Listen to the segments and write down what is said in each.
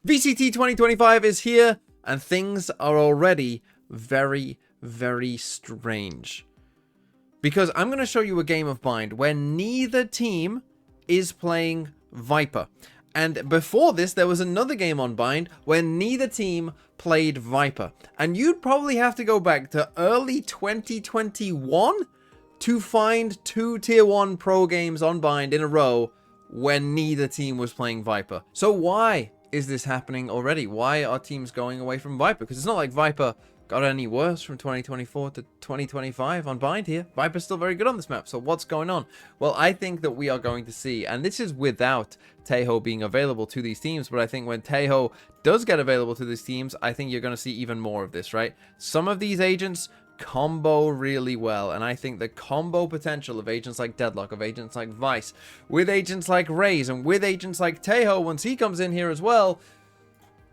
VCT 2025 is here, and things are already very, very strange. Because I'm going to show you a game of Bind where neither team is playing Viper. And before this, there was another game on Bind where neither team played Viper. And you'd probably have to go back to early 2021 to find 2 Tier 1 pro games on Bind in a row when neither team was playing Viper. So why is this happening already? Why are teams going away from Viper? Because it's not like Viper got any worse from 2024 to 2025 on Bind here. Viper's still very good on this map, so what's going on? Well, I think that we are going to see, and this is without Taeho being available to these teams, but I think when Taeho does get available to these teams, I think you're going to see even more of this, right? Some of these agents combo really well, and I think the combo potential of agents like Deadlock, of agents like Vice, with agents like Raze, and with agents like Taeho once he comes in here as well,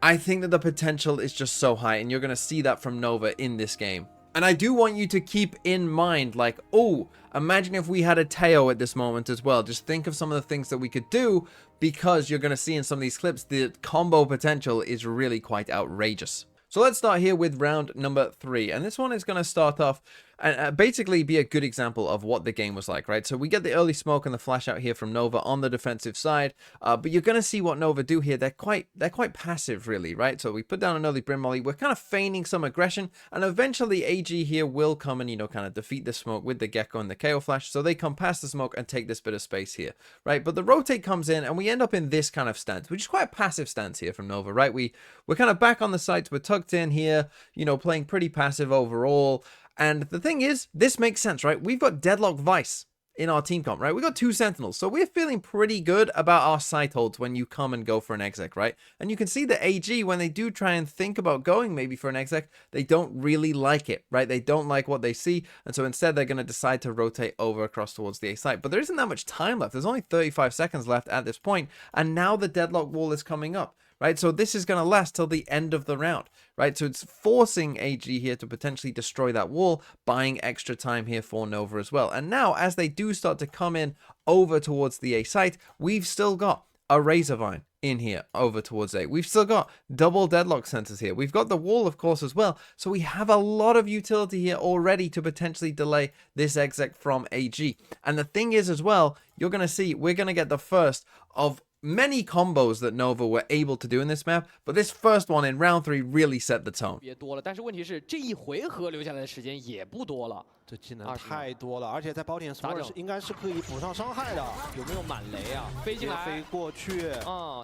I think that the potential is just so high, and you're going to see that from Nova in this game. And I do want you to keep in mind, like, oh, imagine if we had a Taeho at this moment as well. Just think of some of the things that we could do, because you're going to see in some of these clips, the combo potential is really quite outrageous. So let's start here with round number 3. And this one is going to start off and basically be a good example of what the game was like, right? So we get the early smoke and the flash out here from Nova on the defensive side. But you're going to see what Nova do here. They're quite passive, really, right? So we put down an early Brim Molly. We're kind of feigning some aggression. And eventually AG here will come and, you know, kind of defeat the smoke with the Gecko and the KO flash. So they come past the smoke and take this bit of space here, right? But the rotate comes in and we end up in this kind of stance, which is quite a passive stance here from Nova, right? We're kind of back on the sites. We're tucked in here, you know, playing pretty passive overall. And the thing is, this makes sense, right? We've got Deadlock Vice in our team comp, right? We've got 2 Sentinels, so we're feeling pretty good about our site holds when you come and go for an exec, right? And you can see the AG, when they do try and think about going maybe for an exec, they don't really like it, right? They don't like what they see, and so instead they're going to decide to rotate over across towards the A site. But there isn't that much time left. There's only 35 seconds left at this point, and now the Deadlock wall is coming up. Right, so this is going to last till the end of the round, right? So it's forcing AG here to potentially destroy that wall, buying extra time here for Nova as well. And now, as they do start to come in over towards the A site, we've still got a Razorvine in here over towards A. We've still got double Deadlock sensors here. We've got the wall, of course, as well. So we have a lot of utility here already to potentially delay this exec from AG. And the thing is as well, you're going to see, we're going to get the first of many combos that Nova were able to do in this map, but this first one in round 3 really set the tone. 别多了，但是问题是这一回合留下来的时间也不多了。这技能太多了，而且在宝典索尔应该是可以补上伤害的。有没有满雷啊？飞进来，飞过去。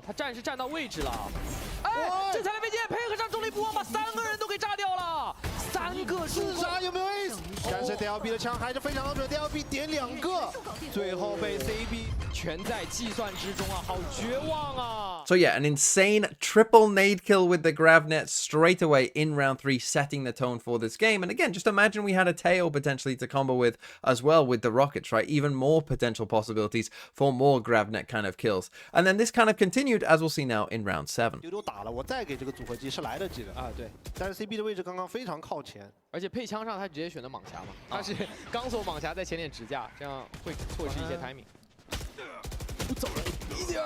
他站是站到位置了。哎，这才来飞剑配合上重力波，把3个人都给炸掉了。3个自杀有没有 ace？ 但是 DLB 的枪还是非常的准 ，DLB 点2个，最后被 CB 全在计算之中啊，好绝望啊！ So yeah, an insane triple nade kill with the Gravnet straight away in round 3, setting the tone for this game. And again, just imagine we had a Tail potentially to combo with as well with the rockets, right? Even more potential possibilities for more Gravnet kind of kills. And then this kind of continued, as we'll see now in round 7. 丢打了，我再给这个组合击是来得及的啊，对。但是 CB 的位置刚刚非常靠前，而且配枪上他直接选的蟒侠嘛，他是钢索蟒侠在前点直架，这样会错失一些 timing。不走了一点，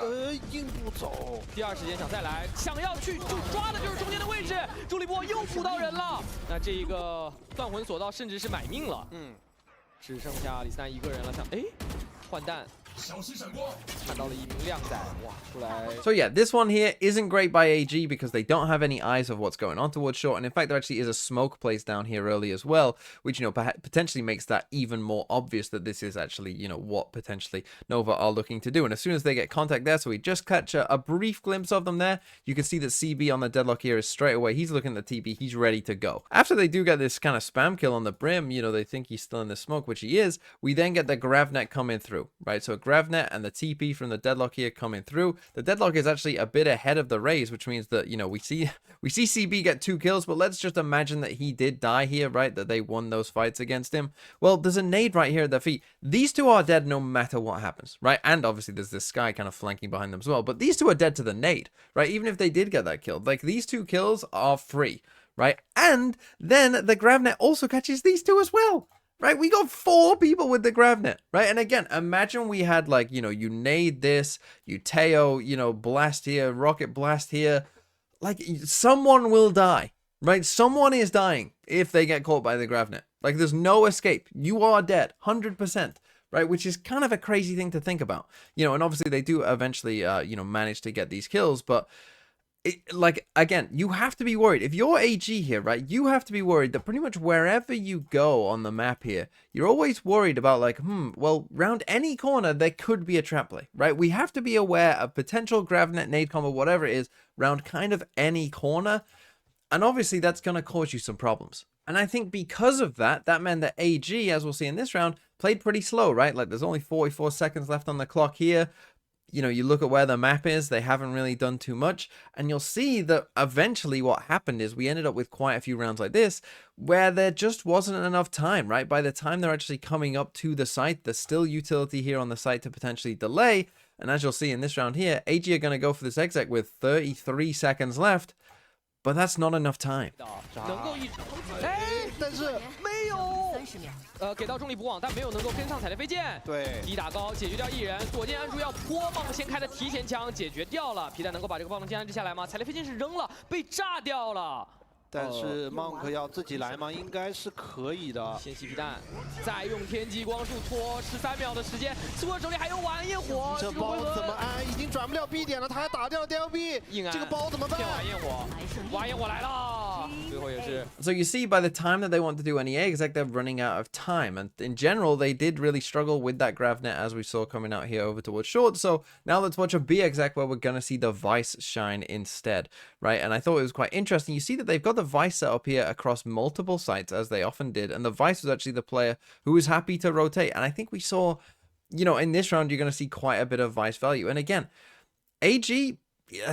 硬不走。第2时间想再来，想要去就抓的就是中间的位置，助力波又补到人了。那这一个断魂索道甚至是买命了，只剩下李斯丹一个人了，想换弹。 So yeah, this one here isn't great by AG because they don't have any eyes of what's going on towards short, and in fact there actually is a smoke placed down here early as well, which, you know, potentially makes that even more obvious that this is actually, you know, what potentially Nova are looking to do. And as soon as they get contact there, so we just catch a brief glimpse of them there, you can see that CB on the Deadlock here is straight away, he's looking at the TP, he's ready to go. After they do get this kind of spam kill on the Brim, you know, they think he's still in the smoke, which he is, we then get the Gravnet coming through, right? So Gravnet and the TP from the Deadlock here coming through. The Deadlock is actually a bit ahead of the Raze, which means that, you know, we see CB get 2 kills, but let's just imagine that he did die here, right? That they won those fights against him. Well, there's a nade right here at their feet. These 2 are dead no matter what happens, right? And obviously there's this Sky kind of flanking behind them as well, but these 2 are dead to the nade, right? Even if they did get that kill, like these 2 kills are free, right? And then the Gravnet also catches these 2 as well. Right, we got 4 people with the Gravnet, right? And again, imagine we had, like, you know, you nade this, you Teo, you know, blast here, rocket blast here. like, someone will die, right? Someone is dying if they get caught by the Gravnet. Like, there's no escape. You are dead, 100%. Right, which is kind of a crazy thing to think about, you know, and obviously they do eventually, you know, manage to get these kills, but like, again, you have to be worried. If you're AG here, right, you have to be worried that pretty much wherever you go on the map here, you're always worried about like, well, round any corner, there could be a trap play, right? We have to be aware of potential Gravnet, nade combo, whatever it is, round kind of any corner, and obviously that's going to cause you some problems. And I think because of that, that meant that AG, as we'll see in this round, played pretty slow, right? Like, there's only 44 seconds left on the clock here. You know, you look at where the map is, they haven't really done too much. And you'll see that eventually what happened is we ended up with quite a few rounds like this, where there just wasn't enough time, right? By the time they're actually coming up to the site, there's still utility here on the site to potentially delay. And as you'll see in this round here, AG are going to go for this exec with 33 seconds left. But that's not enough time. 但是没有，给到重力补网，但没有能够跟上踩雷飞剑。对，一打高解决掉一人，左键按住要泼棒先开的提前枪解决掉了。皮蛋能够把这个棒先安置下来吗？踩雷飞剑是扔了，被炸掉了。 但是 Monk 要自己来吗？应该是可以的。先吸皮蛋，再用天际光束拖13秒的时间，苏尔手里还有晚焰火。这包怎么安？已经转不了 B 点了，他还打掉 DLB， 硬安。这个包怎么办？晚焰火，晚焰火来了，最后也是。So you see, by the time that they want to do any exec, they're running out of time, and in general, they did really struggle with that Gravnet, as we saw coming out here over towards short. So now let's watch a B exec where we're gonna see the Vice shine instead, right? And I thought it was quite interesting. You see that they've got the Vice set up here across multiple sites, as they often did, and the Vice was actually the player who was happy to rotate. And I think we saw, you know, in this round, you're going to see quite a bit of Vice value. And again, AG,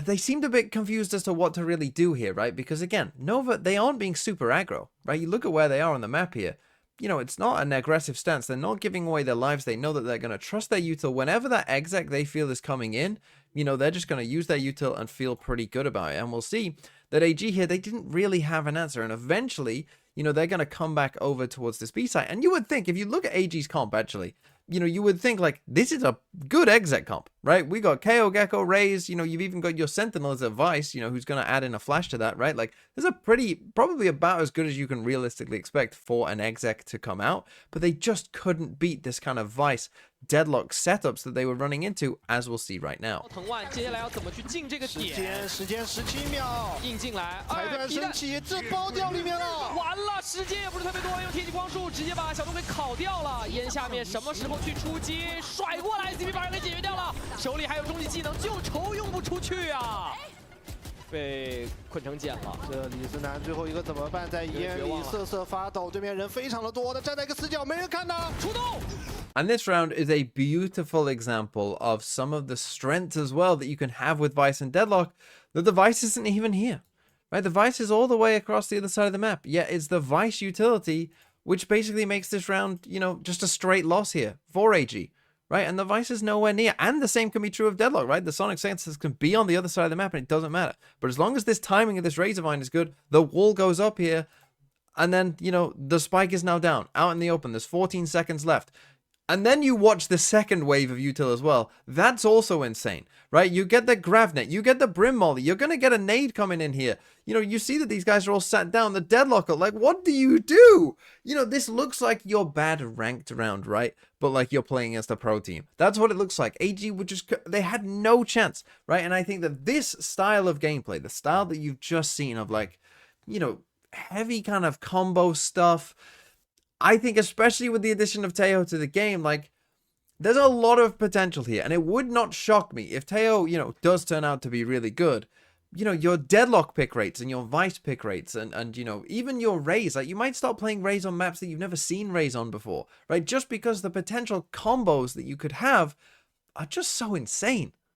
they seemed a bit confused as to what to really do here, right? Because again, Nova, they aren't being super aggro, right? You look at where they are on the map here. You know, it's not an aggressive stance. They're not giving away their lives. They know that they're going to trust their util. Whenever that exec they feel is coming in, you know, they're just going to use their util and feel pretty good about it. And we'll see that AG here, they didn't really have an answer. And eventually, you know, they're going to come back over towards this B site. And you would think, if you look at AG's comp, actually, you know, you would think, like, this is a good exec comp, right? We got KO, Gecko, Raze, you know, you've even got your Sentinel as a Vice, you know, who's going to add in a flash to that, right? Like, there's a probably about as good as you can realistically expect for an exec to come out, but they just couldn't beat this kind of Vice deadlock setups that they were running into, as we'll see right now. 藤万接下来要怎么去进这个点？时间17秒，硬进来，裁断升起，这包掉里面了。完了，时间也不是特别多，用天际光束直接把小东给烤掉了。烟下面什么时候去出击？甩过来 ，CP 把人给解决掉了。手里还有终极技能，就愁用不出去啊！被困成茧了。这李斯南最后一个怎么办？在烟里瑟瑟发抖，对面人非常的多，他站在一个死角，没人看他，出动。 And this round is a beautiful example of some of the strengths as well that you can have with Vice and Deadlock, that the Vice isn't even here, right? The Vice is all the way across the other side of the map, yet it's the Vice utility which basically makes this round, you know, just a straight loss here for AG, right? And the Vice is nowhere near, and the same can be true of Deadlock, right? The Sonic Senses can be on the other side of the map and it doesn't matter. But as long as this timing of this Razorvine is good, the wall goes up here, and then, you know, the spike is now down, out in the open. There's 14 seconds left. And then you watch the second wave of util as well. That's also insane, right? You get the Gravnet, you get the Brim Molly, you're going to get a nade coming in here. You know, you see that these guys are all sat down, the Deadlocker, like, what do you do? You know, this looks like your bad ranked round, right? But like you're playing against a pro team. That's what it looks like. AG would just, they had no chance, right? And I think that this style of gameplay, the style that you've just seen of like, you know, heavy kind of combo stuff, I think especially with the addition of Teo to the game, like, there's a lot of potential here. And it would not shock me if Teo, you know, does turn out to be really good. You know, your Deadlock pick rates and your Vice pick rates and you know, even your Raze, like, you might start playing Raze on maps that you've never seen Raze on before, right? Just because the potential combos that you could have are just so insane.